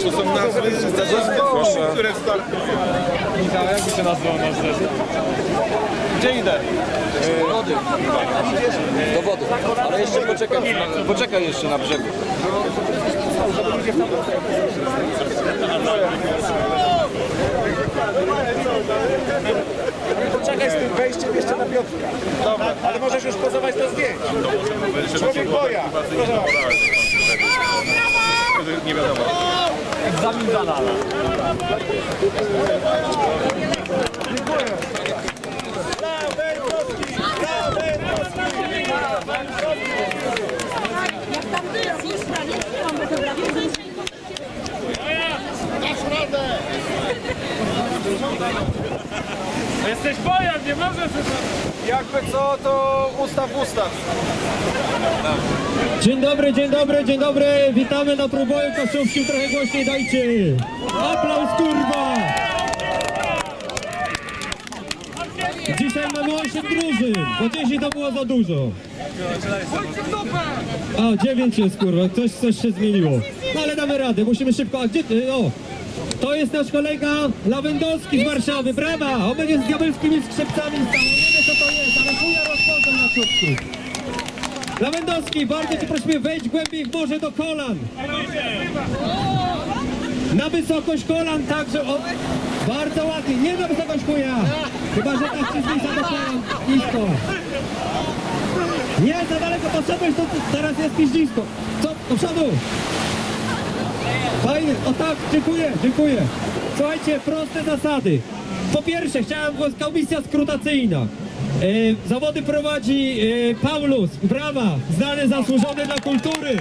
To są nazwy zespołów, które startują. Michał, jak by się nazwał nasz zespół? Gdzie idę? Do wody. Do wody. Ale jeszcze poczekaj jeszcze na brzegu. Poczekaj z tym wejściem jeszcze na Piotrka. Dobra. Ale możesz już pozować do zdjęć. Człowiek boja. Proszę. Nie wiadomo. Egzamin za lala. Jak tam było, już prawie nie mam fotografii. Jesteś bojan, nie możesz... Jakby co, to ustaw. Dzień dobry, witamy na Trójboju Kaszubskim, trochę głośniej dajcie! Aplauz, kurwa! Dzisiaj mamy 8 drużyn, bo 10 to było za dużo. A, 9 jest, kurwa, coś się zmieniło. No ale damy radę, musimy szybko, a gdzie ty? O! To jest nasz kolega Lawendowski z Warszawy, brawa! On będzie z diabelskimi skrzypcami stał, nie wiem co to jest, ale chuja rozchodzą na czubku. Lawendowski, bardzo cię prosimy, wejdź głębiej w morze do kolan. Na wysokość kolan także, o, bardzo ładnie, nie na wysokość chuja. Chyba, że tak się zbliża do kolan, nisko. Nie, za daleko poszedłeś, to teraz jest piździsko. Co, do przodu. Fajnie, o tak, dziękuję. Słuchajcie, proste zasady. Po pierwsze, chciałem komisja skrutacyjna. Zawody prowadzi Paulus, brawa, znany, zasłużony dla kultury.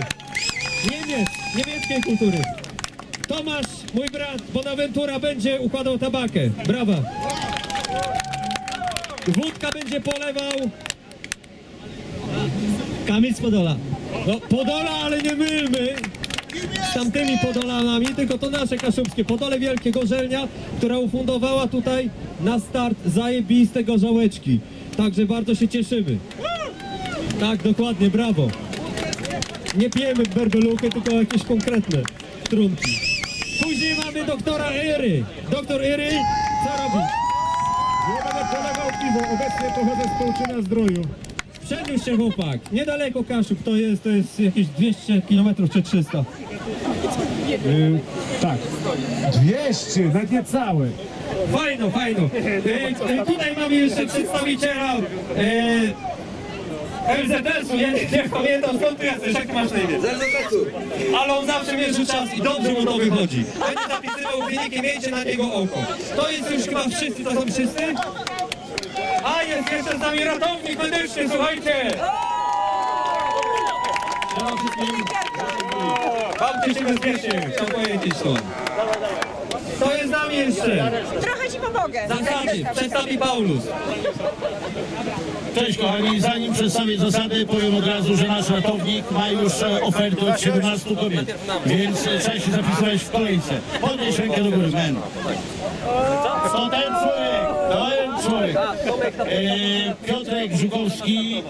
Niemieckiej kultury. Tomasz, mój brat, Bonaventura będzie układał tabakę, brawa. Wódka będzie polewał Kamil z Podola. No, Podola, ale nie mylmy z tamtymi Podolanami, tylko to nasze kaszubskie. Podole Wielkie Gorzelnia, która ufundowała tutaj na start zajebiste gorzołeczki. Także bardzo się cieszymy. Tak, dokładnie, brawo. Nie pijemy berbeluchy, tylko jakieś konkretne trunki. Później mamy doktora Ery. Doktor Ery, co robi? Nie będę polewał piwo, obecnie pochodzę z Połczyna Zdroju. Przeniósł się chłopak. Niedaleko Kaszub, to jest jakieś 200 km czy 300. Tak. 200, nawet nie całe. Fajno. Tutaj mamy jeszcze przedstawiciela LZS-u, ja nie pamiętam skąd ty jesteś, jak ty masz na imię? Ale on zawsze mierzy czas i dobrze mu to wychodzi. Będzie zapisywał wyniki, miejcie na niego oko. To jest już chyba wszyscy, to są wszyscy? A jest jeszcze z nami ratownik medyczny, słuchajcie! Dzień wszystkim. Bawcie się bezpiecznie, chcę powiedzieć to. To jest z nami jeszcze. Trochę ci pomogę. Zasady, przedstawi Paulus. Cześć kochani, zanim przedstawię zasady, powiem od razu, że nasz ratownik ma już ofertę od 17 kobiet, więc trzeba się zapisywać w kolejce. Podnieś rękę do góry, men. To ten człowiek. Piotrek Żukowski,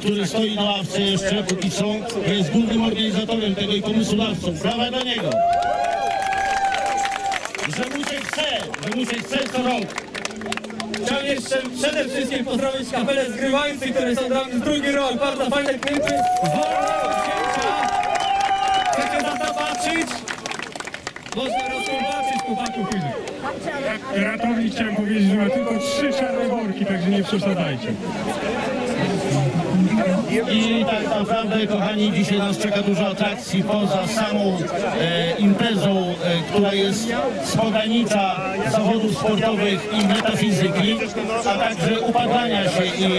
który stoi na ławce jeszcze póki co, jest głównym organizatorem tego i pomysłodawcą. Brawa dla niego. Że mu się chce co rok. Chciałem jeszcze przede wszystkim pozdrowić kapelę zgrywających, które są dla mnie drugi rok. Bardzo fajne klipy, wolne zdjęcia. Chcecie na to zobaczyć? Można zobaczyć, chłopaków. Ratownik chciałem powiedzieć, że ma tylko 3 czarne worki, także nie przesadzajcie. I tak naprawdę, kochani, dzisiaj nas czeka dużo atrakcji poza samą imprezą, która jest z pogranicza zawodów sportowych i metafizyki, a także upadania się i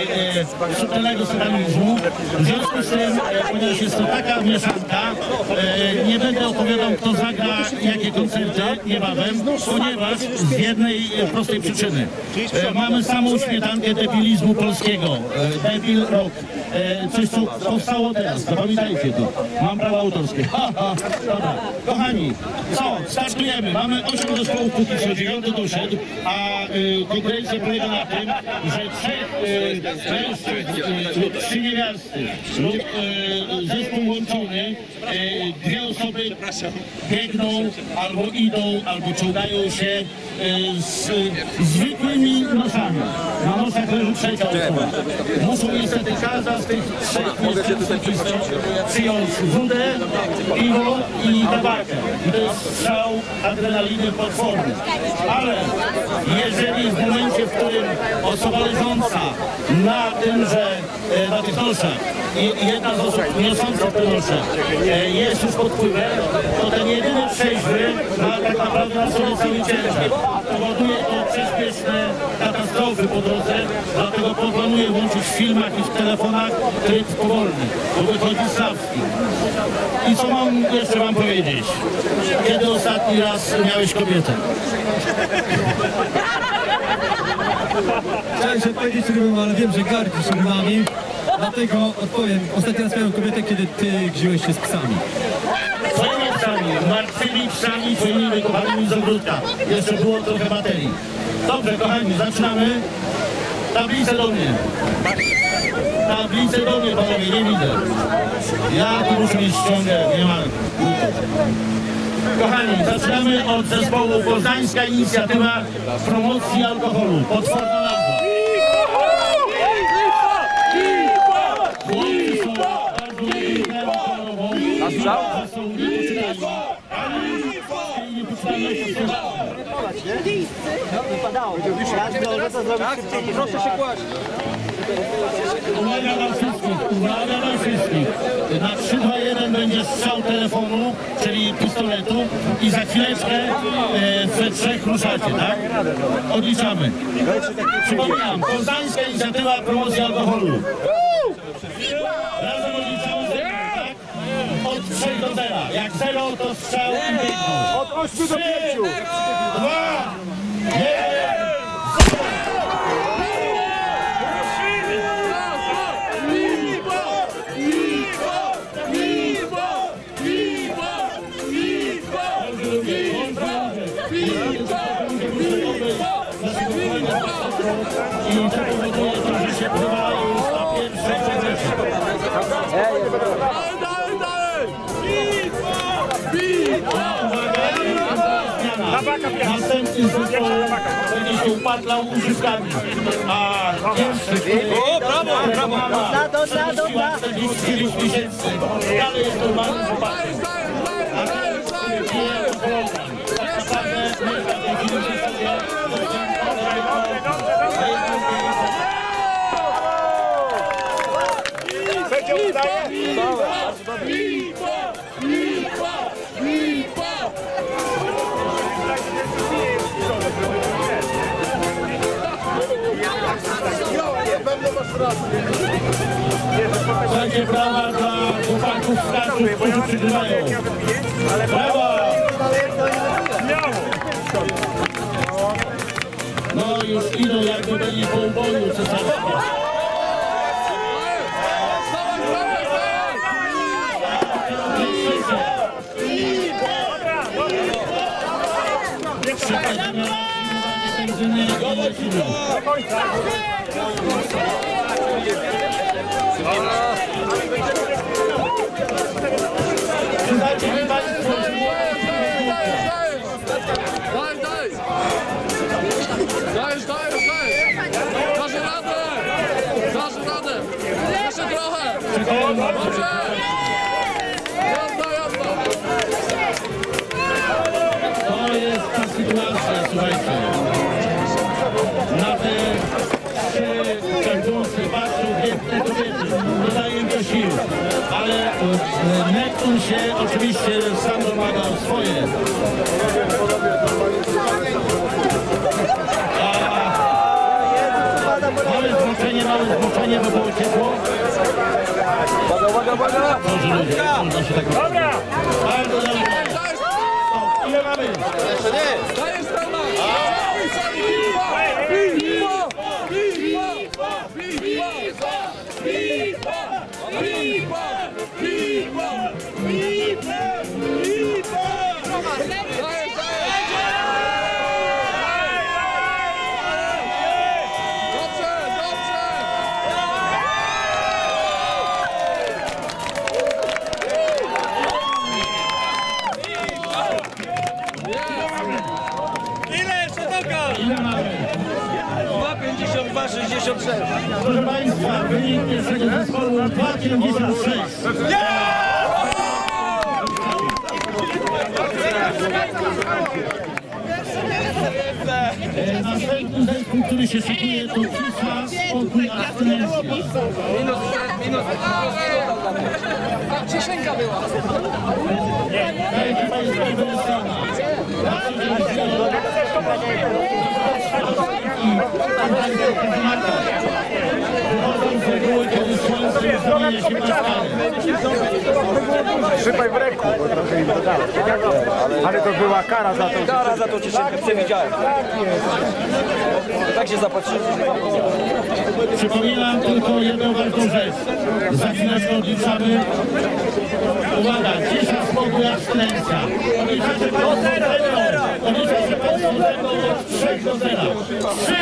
subtelnego satanizmu. W związku z tym, ponieważ jest to taka mieszanka, nie będę opowiadał, kto zagra jakie koncerty niebawem, ponieważ z jednej prostej przyczyny. Mamy samą śmietankę debilizmu polskiego, debil rock. coś, co powstało teraz. Zapamiętajcie to. Mam prawa autorskie. Dobra. Kochani, co? Startujemy. Mamy 8 zespołów póki co, 9 doszedł, a konkurencja polega na tym, że 3 mężczyzn lub 3 niewiasty lub zespół łączony, 2 osoby biegną albo idą, albo czołgają się z zwykłymi noszami. Na noszach leży trzecia osoba. Muszą niestety każda z tych 3 przyjąć wódę, piwo i tabakę. I to jest strzał adrenaliny potworny. Ale jeżeli w momencie, w którym osoba leżąca na tymże, na tych noszach i jedna z osób niosących te nosze jest już pod wpływem, to ten jedyny trzeźwy ma tak naprawdę na sobie cały ciężar. Powoduje to przyspieszne katastrofy po drodze, dlatego proponuję włączyć w filmach i w telefonach tryb powolny, bo wychodzi Sawski. I co mam jeszcze wam powiedzieć? Kiedy ostatni raz miałeś kobietę? Chciałem się odpowiedzieć rybom, ale wiem, że gardzisz rybami. Dlatego odpowiem. Ostatni raz miałem kobietę, kiedy ty gziłeś się z psami. Twoimi psami, martwymi psami, twoimi wykopanymi z ogródka. Jeszcze było trochę baterii. Dobrze, kochani, zaczynamy. Tablicę do mnie. Tablicę do mnie, panowie, nie widzę. Ja tu muszę mieć ściągę, nie ma. Kochani, zaczynamy od zespołu Poznańska Inicjatywa Promocji Alkoholu. Potworna nazwa. Chłopcy są bardzo piękne, są niepoczytalni. Ale niepoczytalności są Proszę się kłaść. Uwaga na wszystkich, uwaga na wszystkich. Na 3, 2, 1 będzie strzał telefonu, czyli pistoletu i za chwileczkę we 3 ruszacie, tak? Odliczamy. Przypominam, Poznańska Inicjatywa Promocji Alkoholu. Razem odliczamy, tak? Od 3 do 0. Jak 0 to strzał i biegną. Od 8 do 5. 2, 1. I to powoduje to, że się przywalają już na pierwsze przegrzecie. Następny zespół będzie się upadlał używkami. A pierwszy, który dobra. 49 tysięcy, dalej jest normalnym wypadkiem. A ten, który pije to program. Tak naprawdę mieszka w tej chwili się sobie. Będzie udaje? Słuchajcie, brawa dla chłopaków z Kaszub, którzy przygrywają. Brawa! No już idą jakby byli po uboju cesarskim. Przechodzimy na benzyny i lecimy. Przyznajcie mi państwo, Dajesz! Dasz radę! Jeszcze trochę! Dobrze! Jazda! to jest ta sytuacja, słuchajcie. Na te 3 pędzące patrzą piękne kobiety, dodaje im to sił. Ale Neptun się oczywiście sam domaga o swoje. Małe zboczenie, bo było ciepło. Uwaga! Może ludzie, można się tak robić. Dobra! Bardzo dobrze. Ile mamy? Jeszcze nie! Dajesz pełna! Piwa! 2,56. Proszę Państwa, wynik pierwszego zespołu 2,56. Następny zespół, który się szykuje, to cisza, spokój, abstynencja. Minus. Cieszenka była. Daję Państwu Welsana. Wychodzą z reguły, kiedy słońce zamienia się na skalę. Szypaj w ręku, bo trochę im dodało. Ale to była kara za to. Kara za tą cieszenkę, przewidziałem. Tak się zapatrzyli. Przypominam tylko jedną ważną rzecz. Za chwileczkę odliczamy. Uwaga, cisza, spokój, abstynencja. Odliczacie Państwo ze mną. Odliczacie Państwo ze mną od 3 do 0. 3,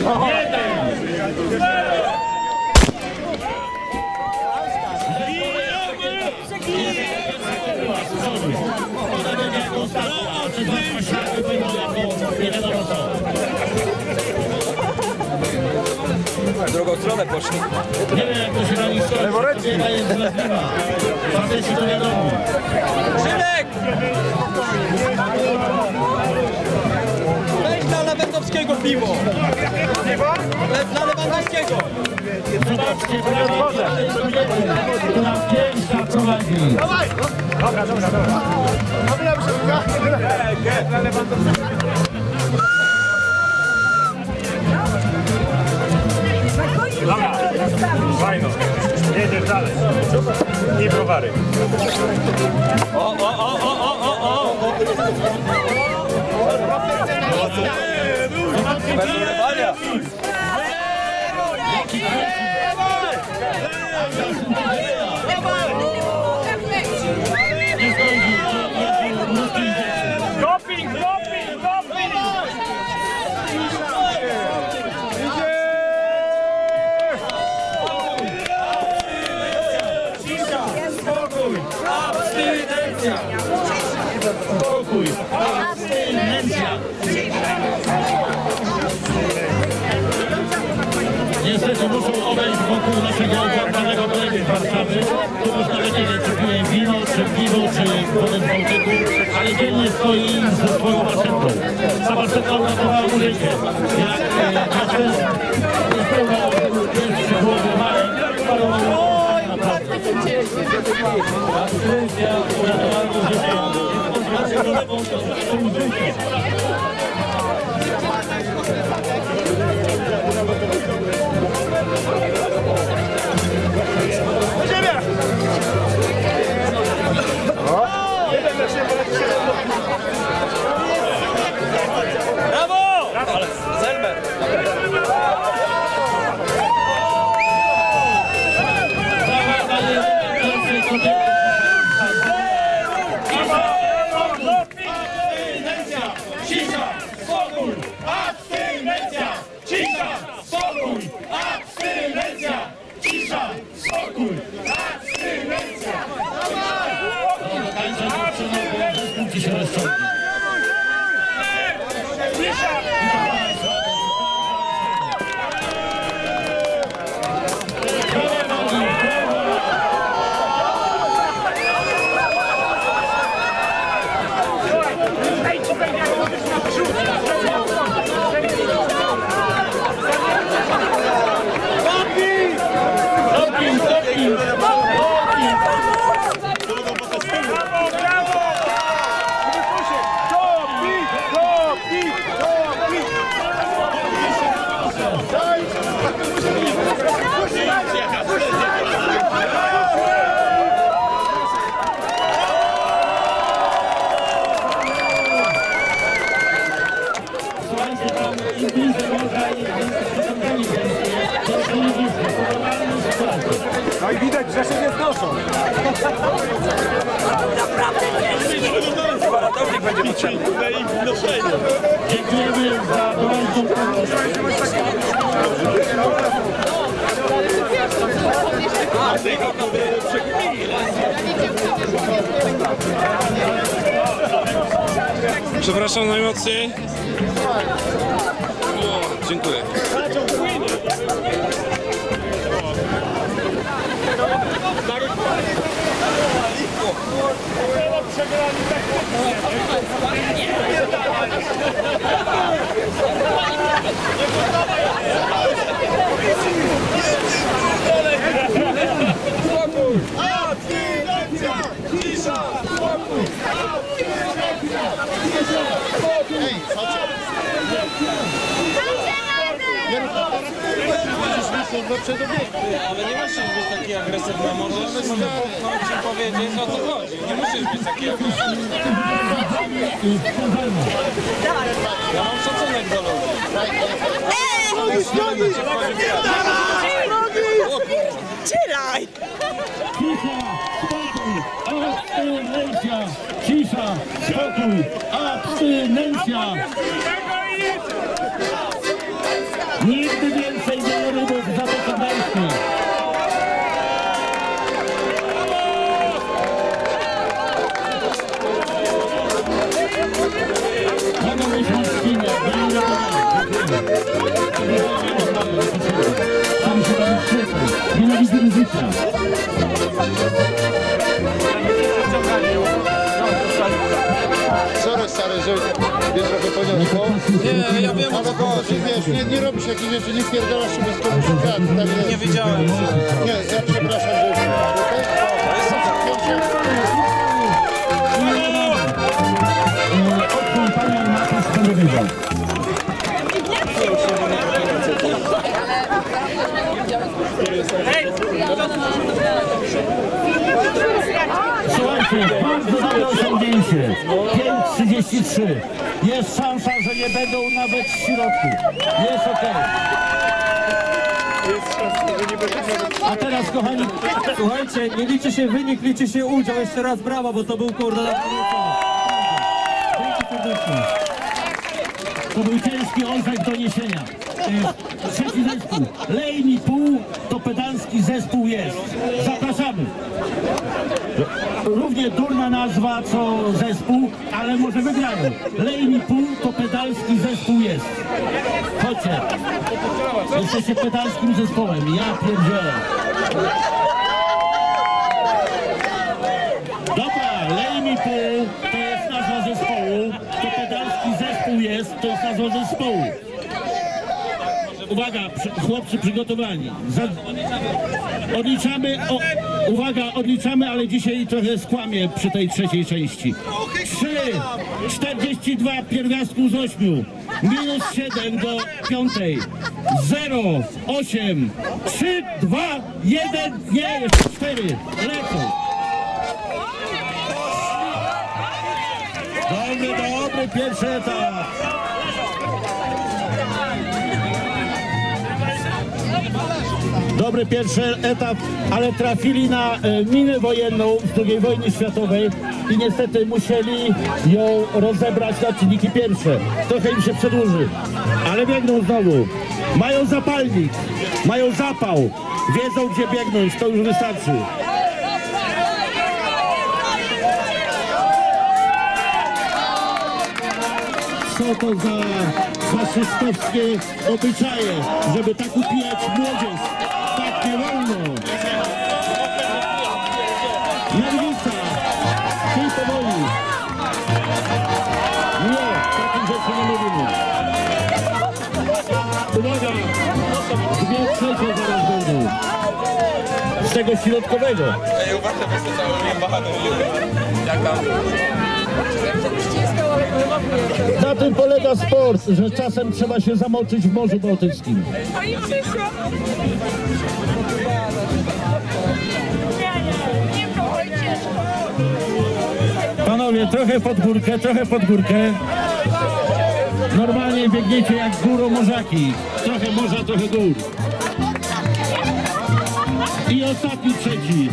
2, 1. W drugą stronę poszli. Nie wiem, jak to się na nich skończy. Kobieta jest wrażliwa. Faceci to wiadomo. Szymek! Weź dla Lewandowskiego piwo. Dla Lewandowskiego. Zobaczcie, brawa dla tej kobiety, która pierwsza prowadzi. Dobra. Zabijamy się dla Lewandowskiego. Dobra, fajno. Jedziesz dalej. I browary. O! Bez ulewania. Doping! Spokój, abstynencja. Niestety muszą obejść wokół naszego upadłego kolegi z Warszawy. Tu można nie wiem, czy piję wino, czy piwo, czy wodę z Bałtyku, ale dziennie stoi ze swoją maszetką. Ta maszetka uratowała mu życie. Jak nasze niespełna pierwszy głowy Marek parował naprawdę. Abstynencja uratowała mu życie. Brawo! Zelmer! No i widać, że się nie znoszą. Ratownik będzie potrzebny. Dziękujemy za doraźną pomoc. Przekupili. Przepraszam najmocniej. O, dziękuję. Ale nie musisz być taki agresywny, możesz popchnąć i powiedzieć, o co chodzi. Nie musisz być taki agresywny. Ja mam szacunek do ludzi. Chillaj! Cisza, spokój, abstynencja. Nigdy więcej wielorybów w Zatoce Gdańskiej. Mogą być mocnienia, nienawidzimy życia. Sorry stary, że mnie trochę poniosło. Nie, ja wiem o co chodzi. Wiesz, nie robisz jakichś rzeczy, nie pierdolasz się bez komuś krat. Nie wiedziałem, że... Nie, ja przepraszam, że... Odkąd panią Matus powiedział. Słuchajcie, bardzo dobre osiągnięcie. 5:33. Jest szansa, że nie będą nawet w środku. Jest okej. A teraz, kochani, Słuchajcie, nie liczy się wynik, liczy się udział. Jeszcze raz brawa, bo to był kurde na Dzięki serdecznie. to był ciężki orzech do niesienia. Trzeci zespół. Lejni Pół to pedalski zespół jest. Zapraszamy. Równie durna nazwa co zespół, ale może wygrają. Lejni Pół to pedalski zespół jest. Chodźcie. Jesteście pedalskim zespołem. Ja pierdzielę. Dobra, Lejni Pół to jest nazwa zespołu. To pedalski zespół jest, to jest nazwa zespołu. Uwaga, chłopcy przygotowani. Odliczamy, uwaga, odliczamy, ale dzisiaj trochę skłamię przy tej trzeciej części. 3,42 pierwiastków z 8, minus 7 do 5, 0, 8, 3, 2, 1, nie, jeszcze 4, lecą. Dobry, pierwszy etap. Dobry pierwszy etap, ale trafili na minę wojenną z II wojny światowej i niestety musieli ją rozebrać na czynniki pierwsze. Trochę im się przedłuży, ale biegną znowu. Mają zapalnik, mają zapał, wiedzą gdzie biegnąć, to już wystarczy. Co to za faszystowskie obyczaje, żeby tak upijać młodzież? Tak nie wolno. Nerwica, czyli powoli. Nie, takim rzeczy nie mówimy. Uwaga, 2/3 zaraz będą. Z tego środkowego. Ej, uważaj, bo to cały mnie bachaną. Jak tam? Na tym polega sport, że czasem trzeba się zamoczyć w Morzu Bałtyckim. Panowie, trochę pod górkę. Normalnie biegniecie jak górą morzaki. Trochę morza, trochę gór. I ostatni trzeci.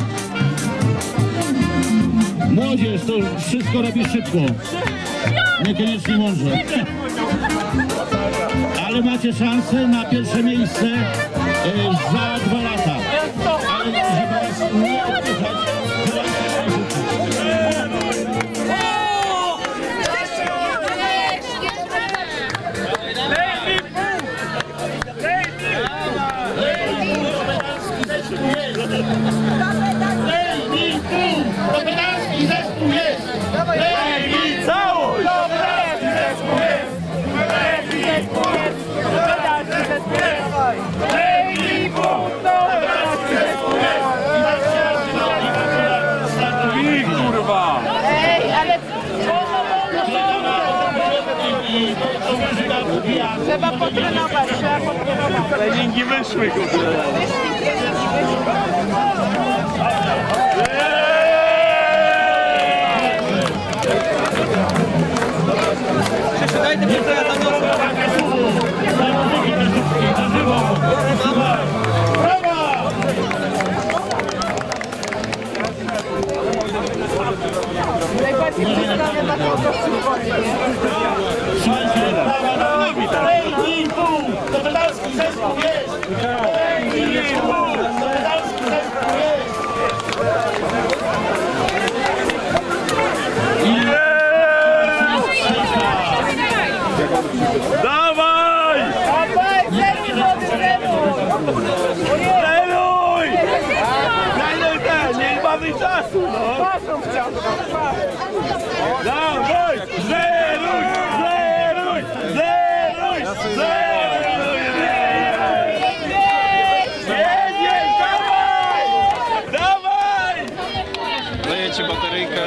Młodzież to wszystko robi szybko. Niekoniecznie mądrze. Ale macie szansę na pierwsze miejsce za 2 lata. Ale żeby was nie odpychać, Trzeba potrenować, trzeba potrenować. Treningi wyszły, kurde. Dajcie mi to ja tam Najbardziej przedstawia na to, to pedalski zespół jest! To pedalski zespół jest! Dawaj! Trenuj! Trenuj ten, nie mamy czasu, no! Dawaj! Trenuj! Trenuj! Trenuj! Trenuj! Jedziesz! Dawaj! Dawaj! Daję ci bateryjkę.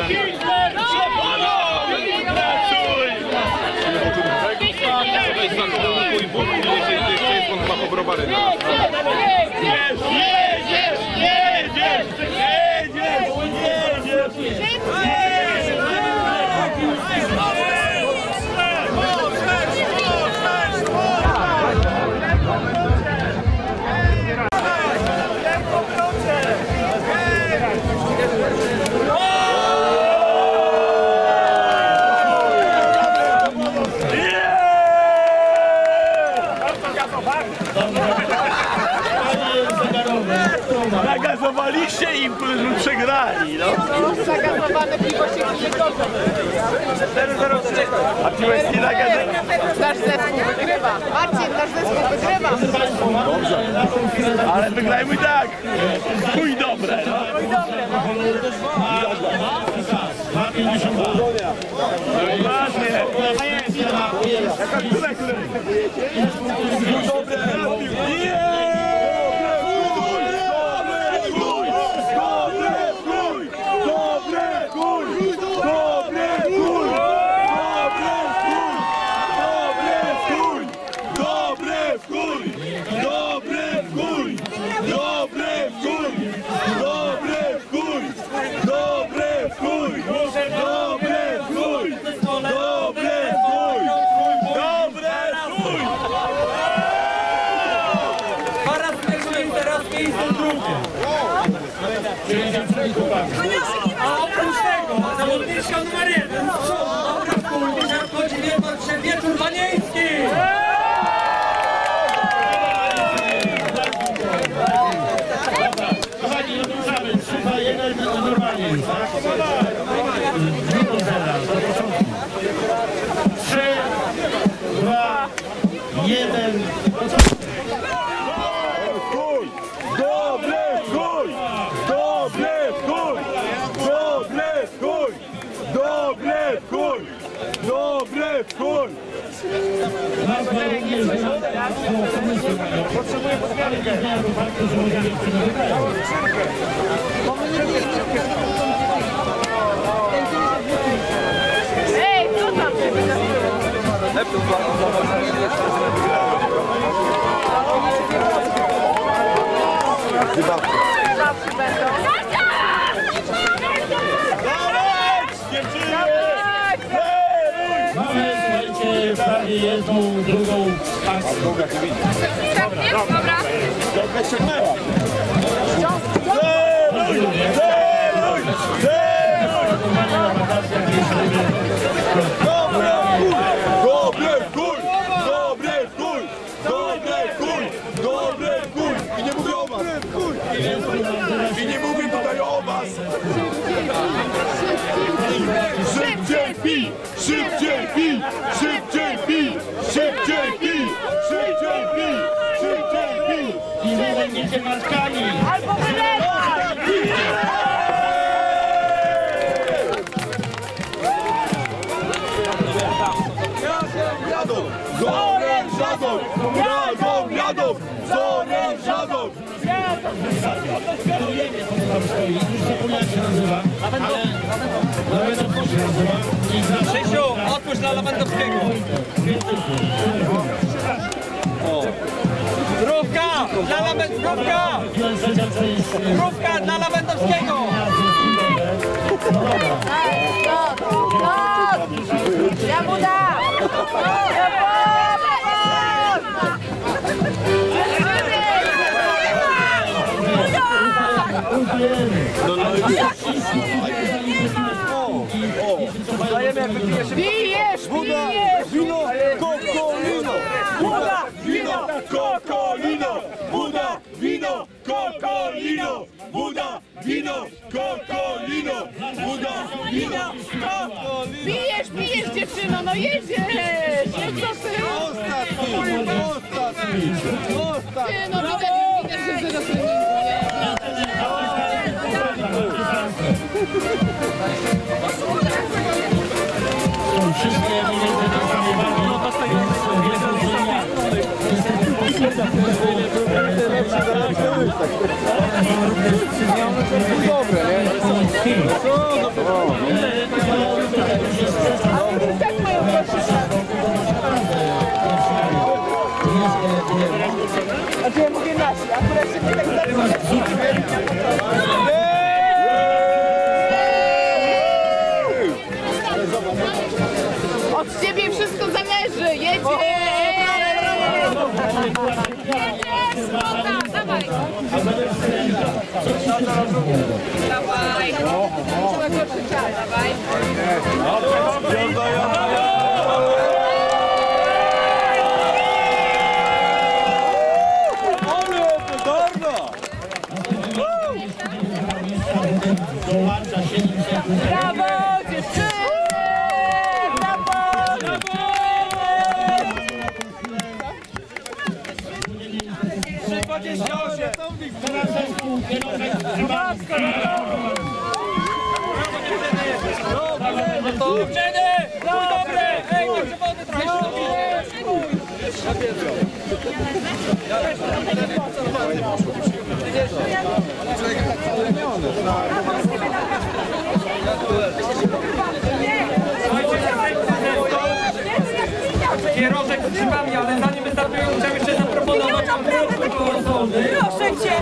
Nagazowaliście im, którzy przegrali, no. zagazowane piwo się nie godzą. A piłeś nie nagazowany. Nasz zespół wygrywa. Marcin, nasz zespół wygrywa. Dobrze, ale wygrajmy tak. Chuj dobre, no. Ładnie. Jaka kula, która dobre. A oprócz tego, zawodniczka numer 1, dobra w kuli, wchodzi wieczór panieński! Kochani, ruszamy. 3-2-1 normalnie już, tak? 3, 2, 1. Potrzebuję podmiankę. Ej, co tam? Zawsze będą. Mamy, słuchajcie, prawie jedną, drugą akcję. Dobra. I nie mówię o was. I nie mówię tutaj o was. Szybciej pij! Szybciej pij! Szybciej pij! Szybciej pij! Szybciej pij! Szybciej pij! I wy będziecie matkami. Albo wylewaj! Zorężadą! Jadą! Zorężadą! Wiemy, co tam stoi. Już zapomniałem, jak się nazywa. Ale Krzysiu, otwórz dla Lewandowskiego. Zdrówka dla Lewandowskiego! Zdrówka dla Lewandowskiego! Ja mu dam! Bijesz! Wino, kokolino! Buda, wino, kokolino! Buda, wino, kokolino! Buda, wino, kokolino! Buda, wino, kokolino! Bijesz dziewczyno, no jedziesz! No co ty? Ostatni! Ty, no widać, że ty do treningu, nie? Są wszystkie mniej więcej te same wagi. Tak mają a to ja mówię nasi, akurat się nie tak od ciebie wszystko zależy, jedzie! Dawaj! Dawaj! Dawaj! Brawo, dziewczyny! Kierowek z grzybami, ale zanim wystartują, chciałem jeszcze zaproponować proszę cię!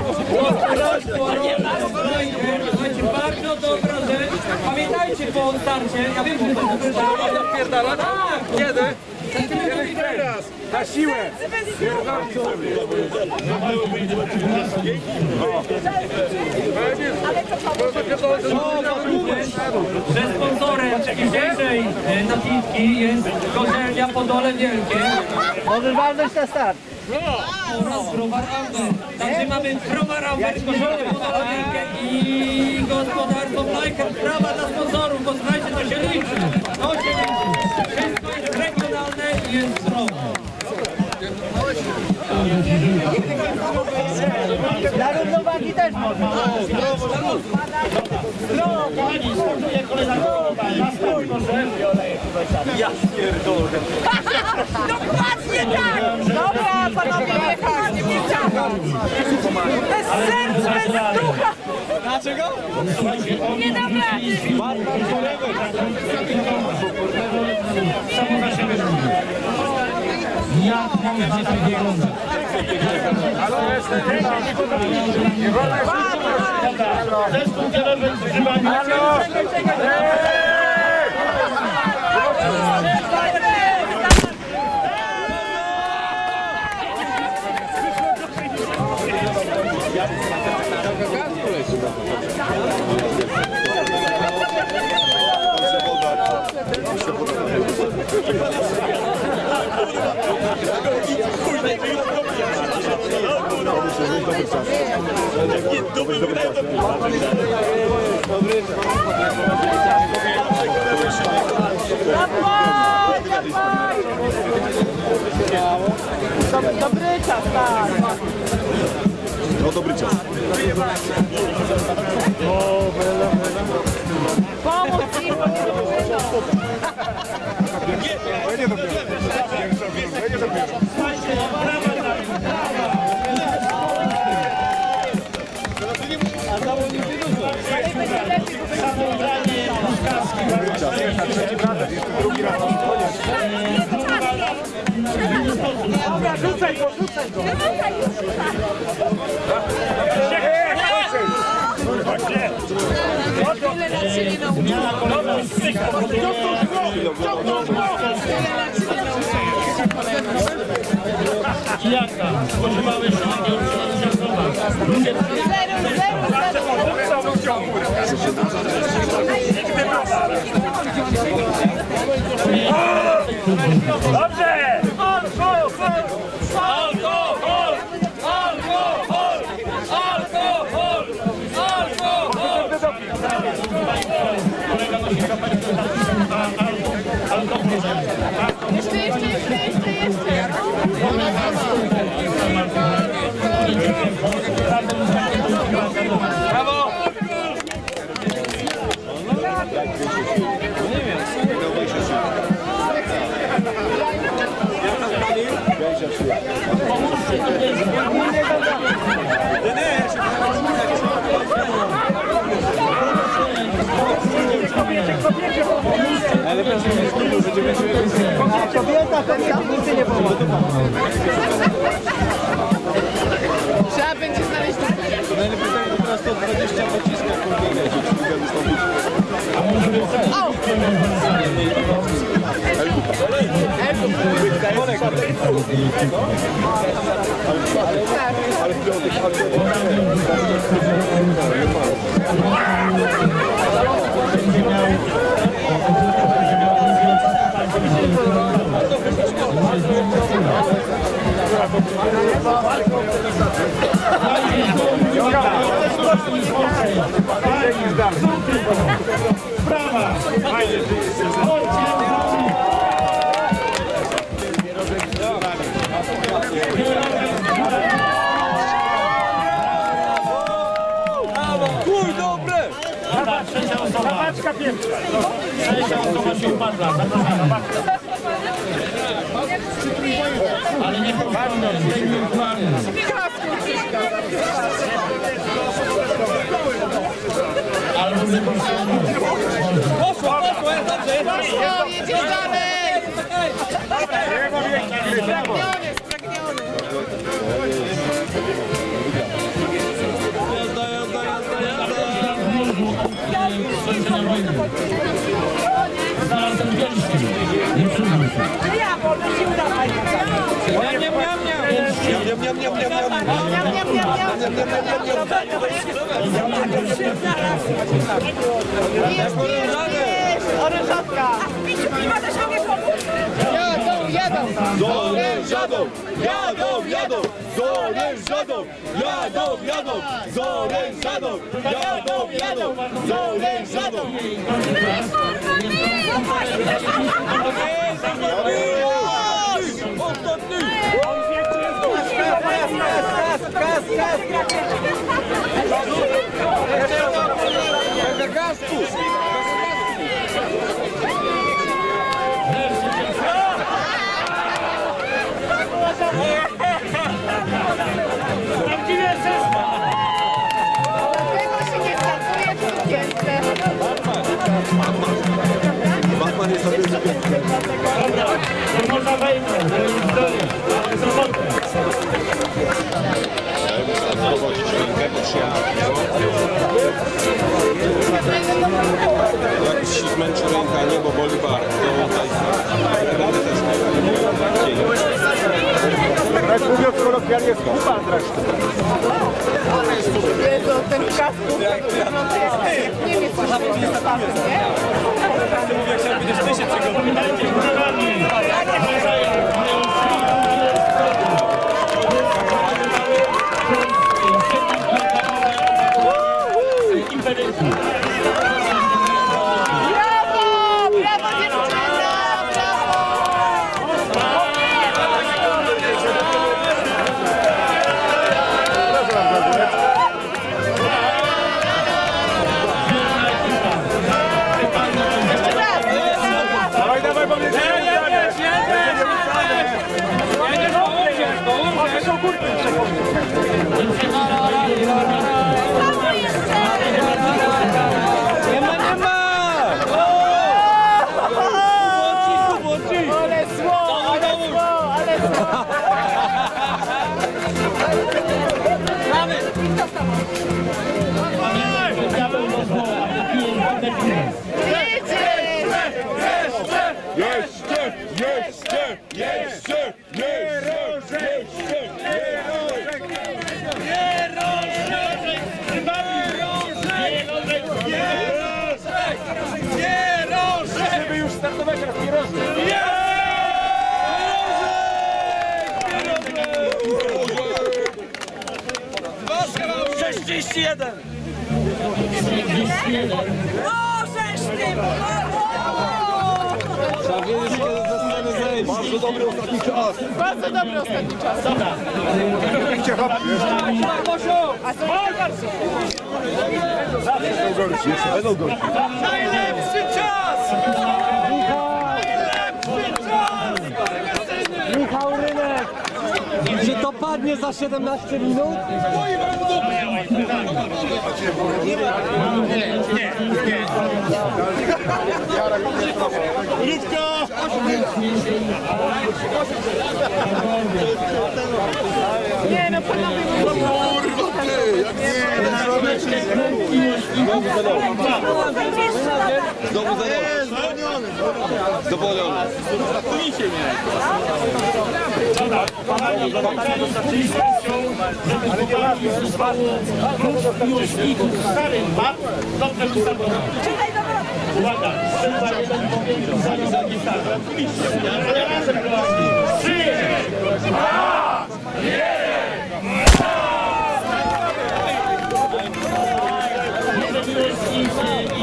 Słuchajcie, bardzo dobra rzecz. Pamiętajcie po starcie, ja wiem, że to jest wpierdala. Tak! Kiedy? Teraz, na siłę! Że sponsorem dzisiejszej napiwki jest Gorzelnia Podole Wielkie. Możesz walnąć na start. Oraz Browar Amber. Także mamy Browar Amber, Gorzelnia Podole Wielkie i gospodarstwo Mlajker. Brawa dla sponsorów, bo słuchajcie, to się liczy. To się liczy. Wszystko jest regionalne i jest zdrowe. Dla równowagi też można. Zdrowo, pani, sportuje koleżanko. Na stój, proszę. Ja pierdolę! Dokładnie tak! Dobra, panowie, jechać, nie wiedziałam! Bez serca, bez ducha! Dlaczego? Nie dam rady! Samo na siebie robi. Jak można tak wyglądać? Zespół kierowy z grzybami. Dobry czas, tak. No dobry czas. Pomóc im! Dobra, rzucaj go! Tyle lat się nie nauczyłem. Jaka? Spodziewałeś się takiego Dobrze! Brawo! Trzeba będzie znaleźć Najlepiej tak teraz 120 pociska Brawa! Chuj, dobre! Zabaczka pierwsza. Trzecia osoba się upadła. Ale nie popadną, zdejmij układy. Albo nie Poszło, jest dobrze, jest dobrze! No, jedziesz dalej! Spragniony, spragniony. znalazłem pierścień. Nie przyznam się. Orężatka! A w piciu piwa też mogę pomóc? Jadą! Zorężadą! Jadą! Zorężadą! Jadą! Zorężadą! Zorężadą! Tego się nie startuje w sukience. Batman jest na tym Dobra, to można wejść. Jak się zmęczy ręka, nie, bo boli bark, to tutaj Jak mówiąc kolokwialnie, skupa zresztą. Jezu, ten w kasku. Nie wiem, co się nie zabawy, nie? Brawo! Brawo, dziewczyna! Dawaj, dawaj, bo mnie Diabeł do zwoła, ale pije wodę piwem. Żeby już startować raz nie rożek. 41! Możesz ty! Trzeba wiedzieć, kiedy ze sceny zejść. Bardzo dobry ostatni czas. Bardzo dobry ostatni czas. Dobra. A co Będą gorsi. Najlepszy czas! Michał Rynek. Czy to padnie za 17 minut? Nie, no panowie, Kurwa ty, jak nie. Znowu zadowolony. Ale nie ważne. Miłośników starym map, dobrze ustawiony. Uwaga, trzeba jeden pomiędzy za gitarę. Ale razem kochani. 3, 2, 1. Miłośnicy i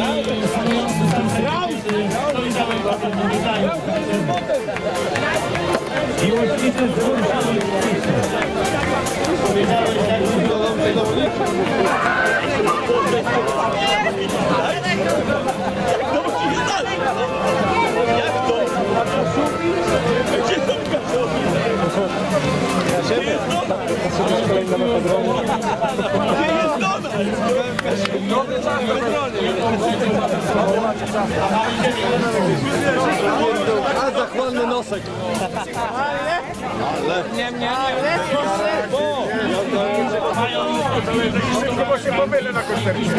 panujący tancernicy, to i dałem bardzo witają. Miłośnicy z Warszawy. Powiedziałeś, A zachłanny nosek. Szybko się pomylę na koncercie.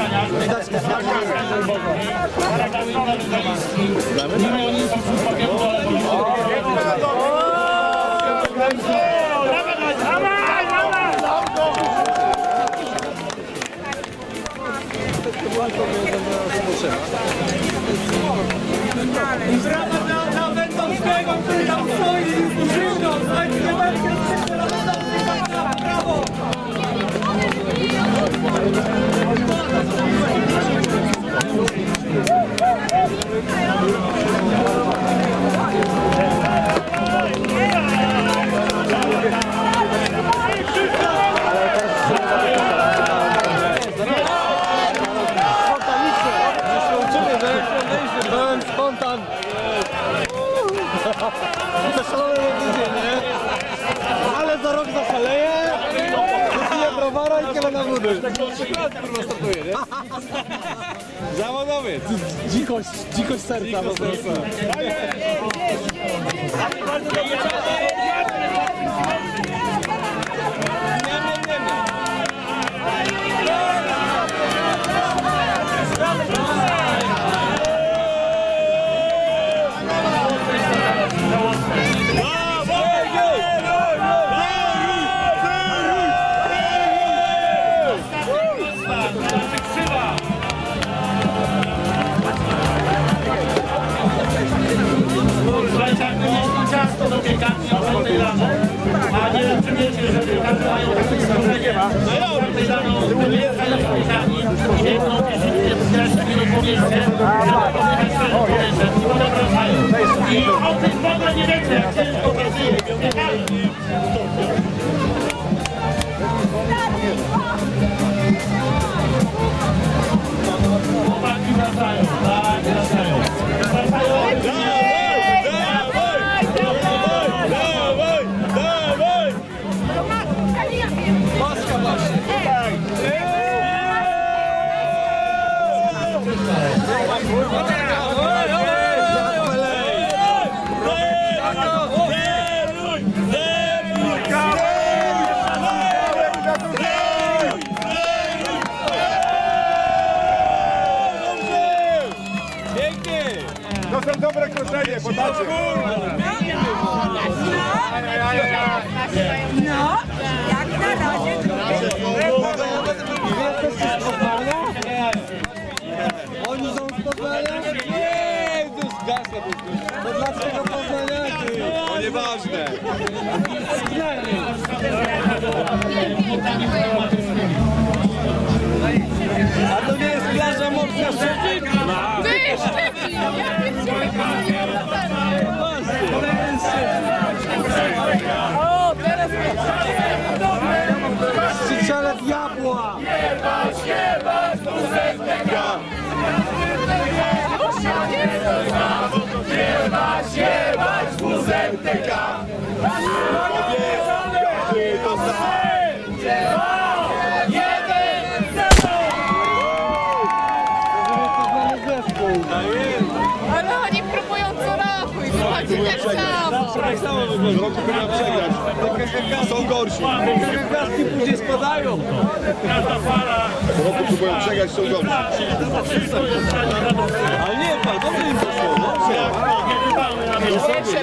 Brawa dla Wędowskiego, który tam stoi i krzyczał, znajdzie brawo! Pełen spontan. Zaszalony tydzień, nie? Ale za rok zaszaleje. Wypije browara i kiele na wody. Tak było 3 lat, kurwa startuje, nie? Zawodowiec. Dzikość serca po prostu. Ciasto do piekarni o 5 rano. A nie wiem, czy wiecie, że piekarze mają takie stworzenie. Rano wyjeżdżają z piekarni, jedną pieczynkę wskreślą do powierzchni, i potem wracają. I o tym w ogóle nie wiecie, jak ciężko pracuje w piekarni. Chłopaki wracają, tak, wracają. To są dobre kroczenie, podacie. No, jak na razie Oni są z Poznania? Nie, to jest gasa. To dlaczego Poznaniacy? To nieważne. A to nie jest plaża morska Szczecin? Ty, Szczecin! Ja pierdzielę, o, teraz Strzele diabła! Śpiewać WZTK. Ty to sam. ale oni próbują co roku i słuchajcie tak samo. Tak samo wygląda. W roku powinna przegrać. Są gorsi. Gwiazdki później spadają. W roku próbują przegrać, są gorsi. Ale nie, pan, dobrze im poszło.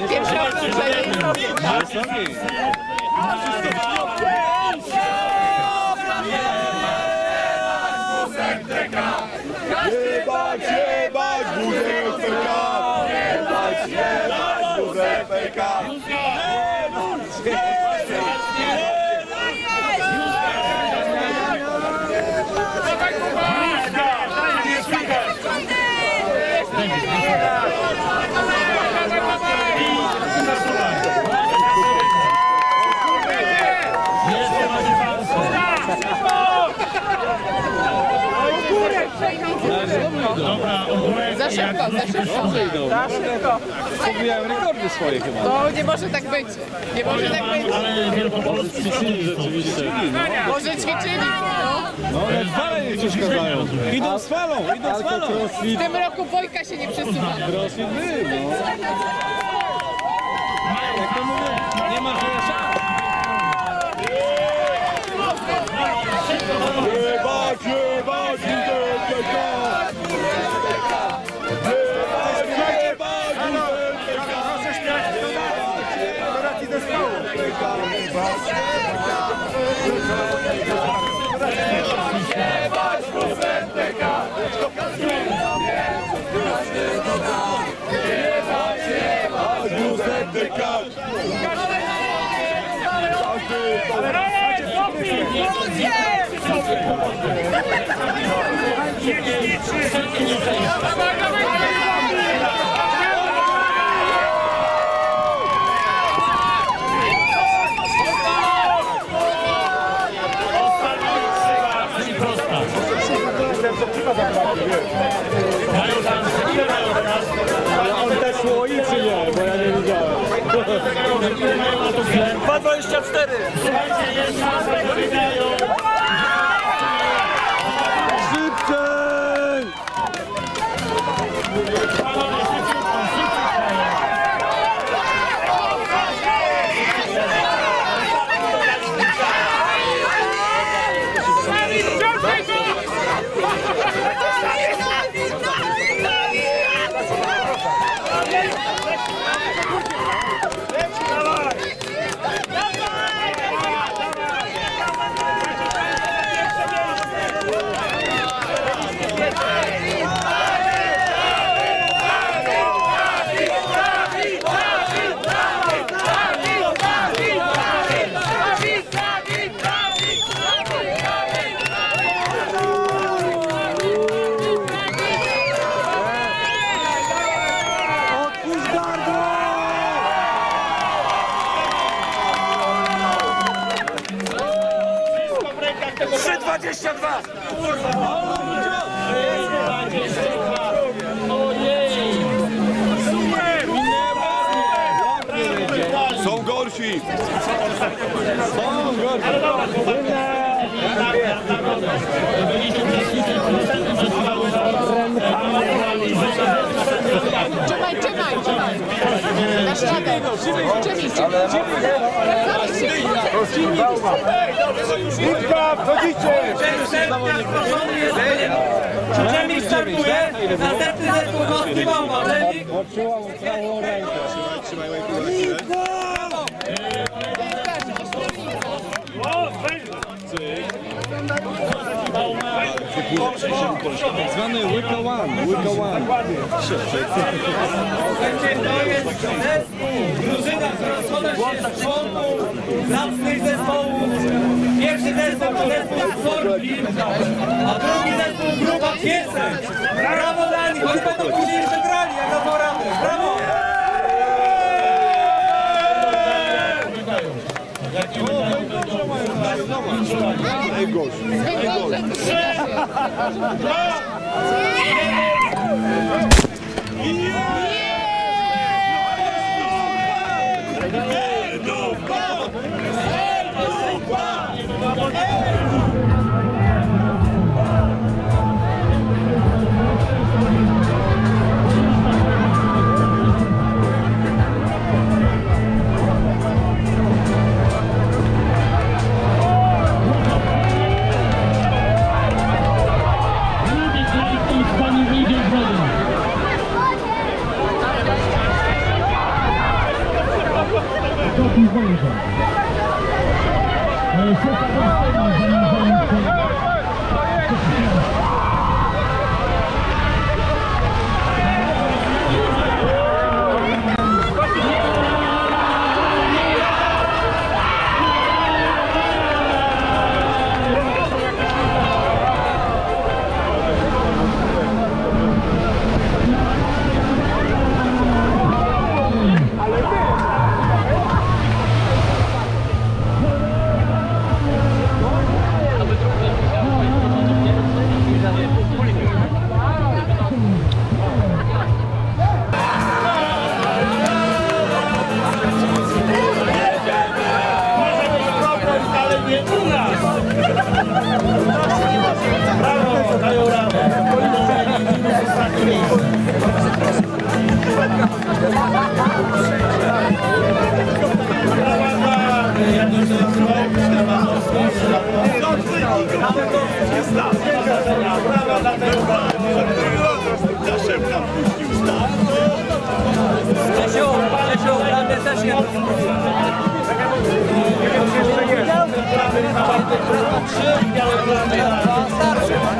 Pierwsze okrążenie. Jebać, jebać WZTK. Jebać, jebać WZTK. Za szybko, za szybko. Za szybko. Pobijałem rekordy swoje chyba. To nie może tak być. Nie może tak być. Może ćwiczyli rzeczywiście. Może ćwiczyli. No. No, ale dalej nie przeszkadzają. Idą z falą, idą z falą. W tym roku Wojka się nie przesuwa. Crossfit był, no. Jak to mówię, nie ma szans. Jebać, jebać WZTK. Proszę śmiać do racji zespołu. Ale on też szło i czy nie? Bo ja nie widziałem. 2,24! Szybciej! Otwórz gardło! Są gorsi. Trzymaj, trzymaj, trzymaj. Dasz radę. Trzymaj, trzymaj. Lipka, wchodzicie! Dżemik startuje, następny zespół Moski Bomba. Dżemik. Zwany Łyka One. To jest zespół, drużyna, która składa się z członków zacnych zespołów. Pierwszy zespół to zespół Sorki, a drugi zespół Grupa Piesek. Brawo dla nich, oni będą później jeszcze grali, jak dadzą radę. Brawo!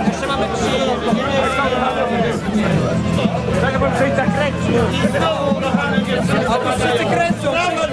Jeszcze mamy 3. Tak, bo przejść zakręcił. A tu wszyscy kręcą, brawo!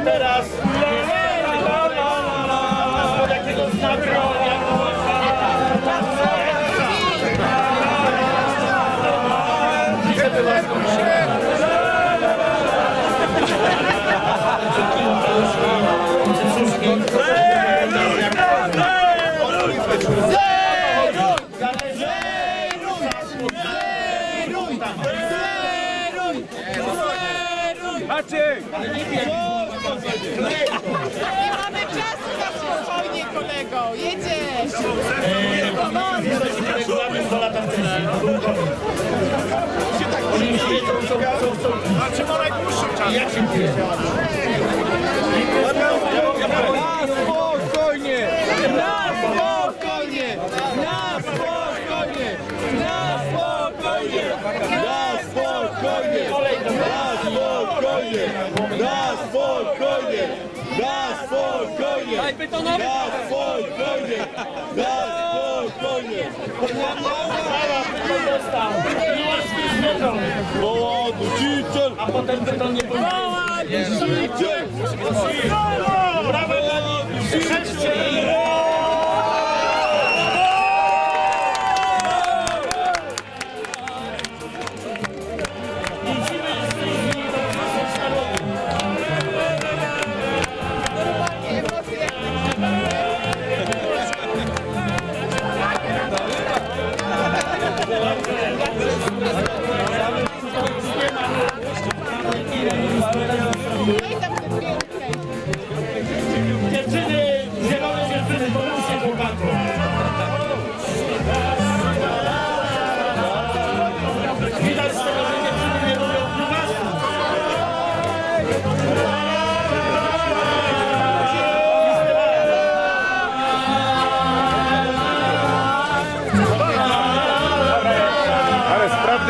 Teraz od jakiego znaku Maciek! Nie mamy czasu na spokojnie, kolego. Jedziesz. regulamin do lata wcześniej. Oni już wiedzą, co chcą. A czy ma najdłuższą czas? Jak się dzieje? Spokojnie! Na spokojnie! Na spokojnie! Na spokojnie! Na spokojnie! Na spokojnie! Na spokojnie! Na spokojnie! Daj betonowy! Na spokojnie! Na spokojnie! Woładuciciel! A potem beton nie pójdzie. Woładuciciel! Brawo dla nich! Wszyscy!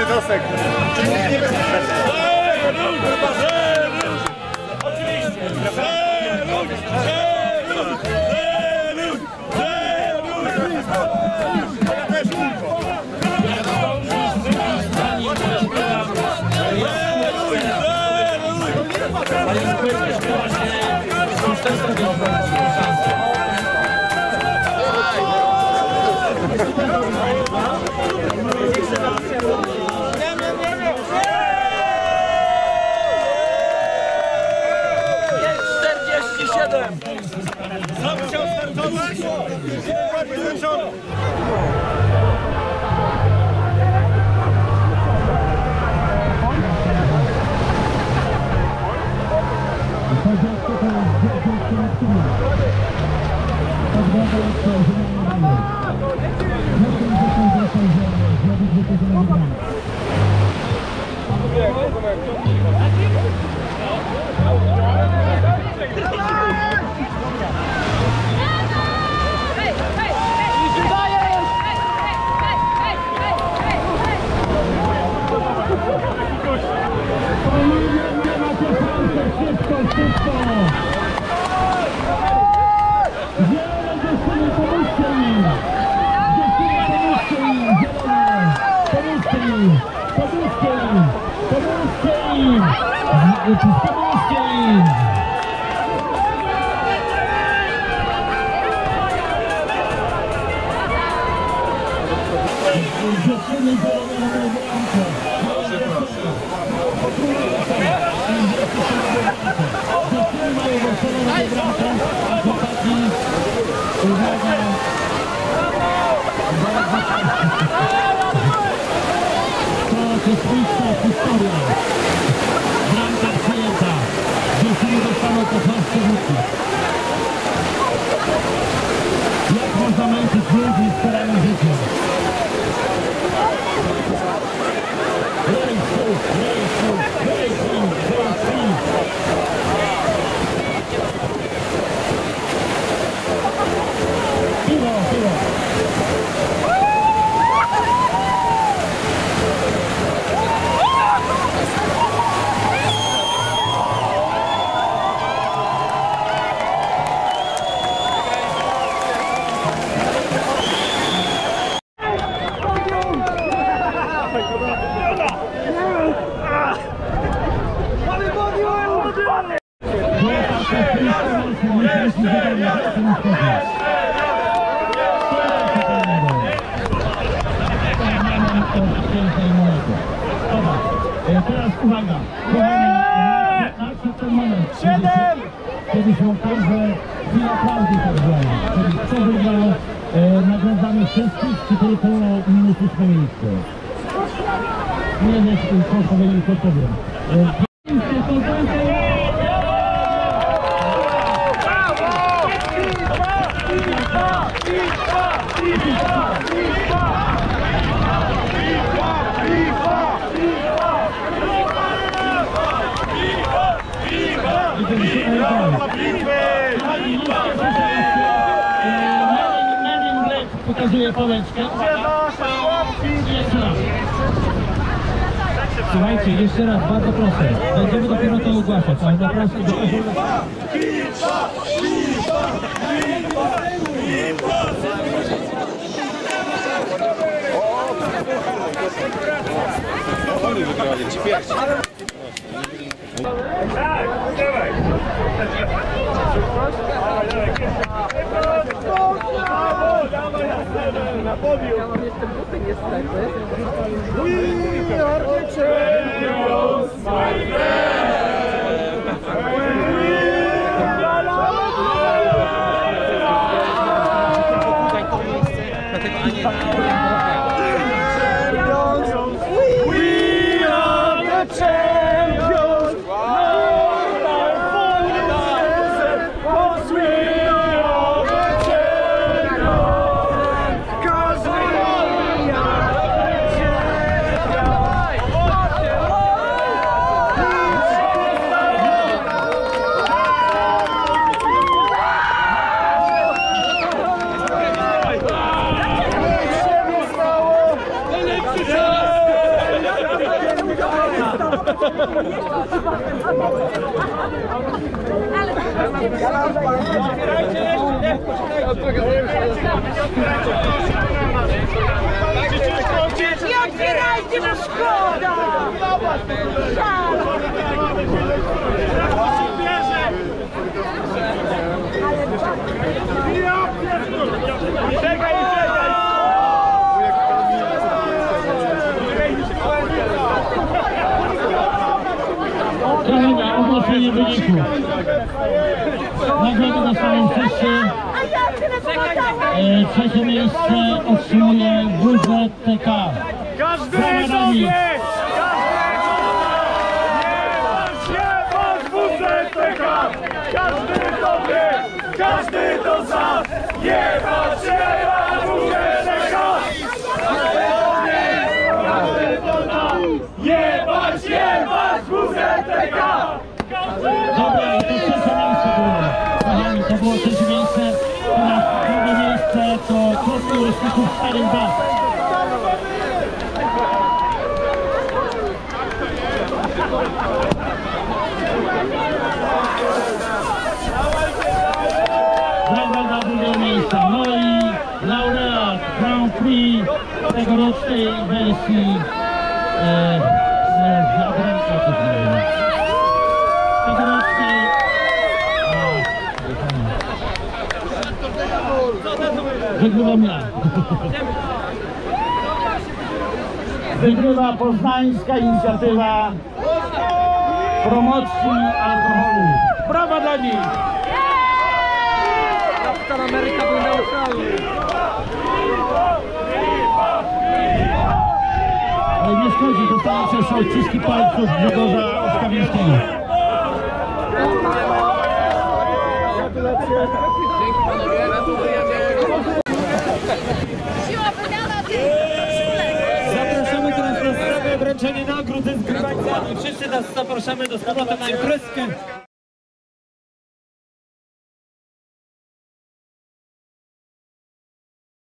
Dosek. Nie bez Jak można męczyć ludzi z starami życia? Teraz uwaga, nadszedł ten moment, kiedy się okaże chwila prawdy tak zwana, czyli kto wygrał, nagradzamy wszystkich, czy tylko minus 8 miejsce. Nie wiem, co powiedzieli, to powiem. Pokazuję pałeczkę. Jeszcze raz. Słuchajcie, jeszcze raz, bardzo proszę. Będziemy dopiero to ogłaszać, ale naprawdę Oni wygrali ci pierwsi. Tak, dawaj. Na podium. Ja mam jeszcze buty niestety. We are the champions, my friend. Nie otwierajcie, bo szkoda! Żal! Kochani, ogłoszenie wyniku. Nagrodę dostaną wszyscy. A ja tyle pomagałam! Trzecie miejsce otrzymuje WZTK. Każdy Brawa dla nich. Każdy to za, jebać WZTK! Jebać WZTK! Dobra, to trzecie miejsce było. Kochani, to było trzecie miejsce. Teraz drugie miejsce to Klub Miłośników Starych Baz. Brawa dla drugiego miejsca. No i laureat Grand Prix tegorocznej wersji tegorocznej wygrywam ja. Wygrywa poznańska inicjatywa promocji alkoholu. Brawa dla nich! Kapitan Ameryka był neutralny. Ale nie szkodzi, dostaną też odciski palców Grzegorza Oskawińskiego. Zapraszamy teraz na scenę wręczenie nagród z grybańcami. Wszyscy nas zapraszamy do powrotem na imprezkę.